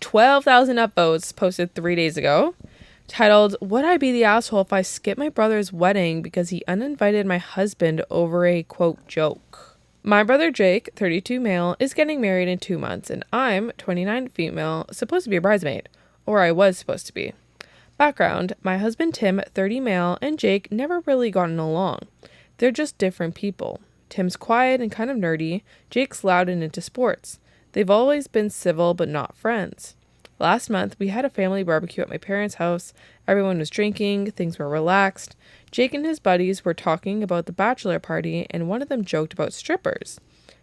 12,000 upvotes posted 3 days ago, titled, "Would I be the asshole if I skipped my brother's wedding because he uninvited my husband over a, quote, joke?" My brother Jake, 32 male, is getting married in 2 months, and I'm, 29 female, supposed to be a bridesmaid. Or I was supposed to be. Background, my husband Tim, 30 male, and Jake never really gotten along. They're just different people. Tim's quiet and kind of nerdy. Jake's loud and into sports. They've always been civil but not friends. Last month, we had a family barbecue at my parents' house. Everyone was drinking, things were relaxed. Jake and his buddies were talking about the bachelor party, and one of them joked about strippers.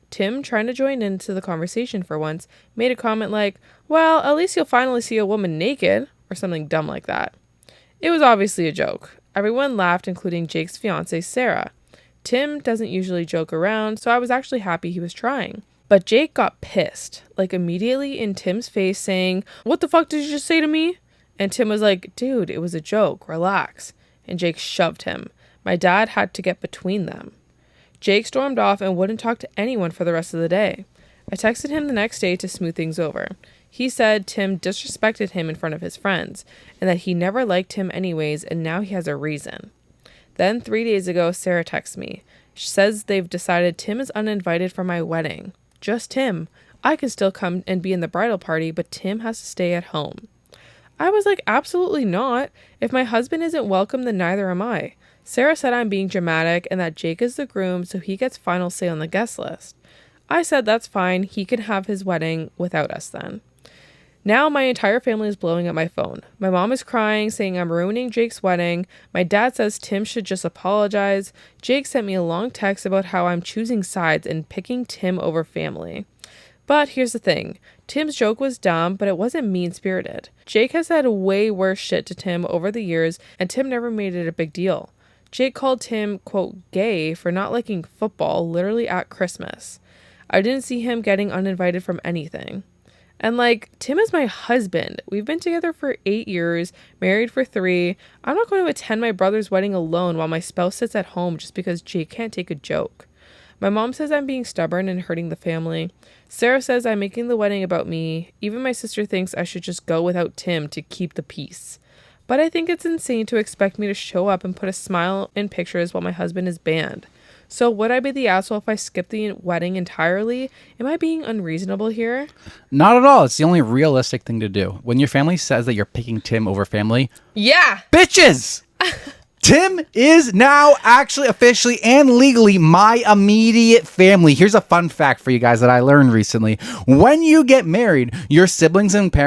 Tim, trying to join into the conversation for once, made a comment like, "Well, at least you'll finally see a woman naked," or something dumb like that. It was obviously a joke. Everyone laughed, including Jake's fiancée, Sarah. Tim doesn't usually joke around, so I was actually happy he was trying. But Jake got pissed, like immediately in Tim's face, saying, "What the fuck did you just say to me?" And Tim was like, "Dude, it was a joke, relax." And Jake shoved him. My dad had to get between them. Jake stormed off and wouldn't talk to anyone for the rest of the day. I texted him the next day to smooth things over. He said Tim disrespected him in front of his friends, and that he never liked him anyways, and now he has a reason. Then 3 days ago, Sarah texts me. She says they've decided Tim is uninvited for my wedding. Just Tim. I can still come and be in the bridal party, but Tim has to stay at home. I was like, absolutely not. If my husband isn't welcome, then neither am I. Sarah said I'm being dramatic and that Jake is the groom, so he gets final say on the guest list. I said that's fine. He can have his wedding without us then. Now my entire family is blowing up my phone. My mom is crying, saying I'm ruining Jake's wedding. My dad says Tim should just apologize. Jake sent me a long text about how I'm choosing sides and picking Tim over family. But here's the thing. Tim's joke was dumb, but it wasn't mean-spirited. Jake has said way worse shit to Tim over the years, and Tim never made it a big deal. Jake called Tim, quote, gay for not liking football literally at Christmas. I didn't see him getting uninvited from anything. And like, Tim is my husband. We've been together for 8 years, married for 3. I'm not going to attend my brother's wedding alone while my spouse sits at home just because Jake can't take a joke. My mom says I'm being stubborn and hurting the family. Sarah says I'm making the wedding about me. Even my sister thinks I should just go without Tim to keep the peace. But I think it's insane to expect me to show up and put a smile in pictures while my husband is banned. So would I be the asshole if I skip the wedding entirely? Am I being unreasonable here? Not at all. It's the only realistic thing to do. When your family says that you're picking Tim over family, yeah, bitches! Tim is now actually officially and legally my immediate family. Here's a fun fact for you guys that I learned recently. When you get married, your siblings and parents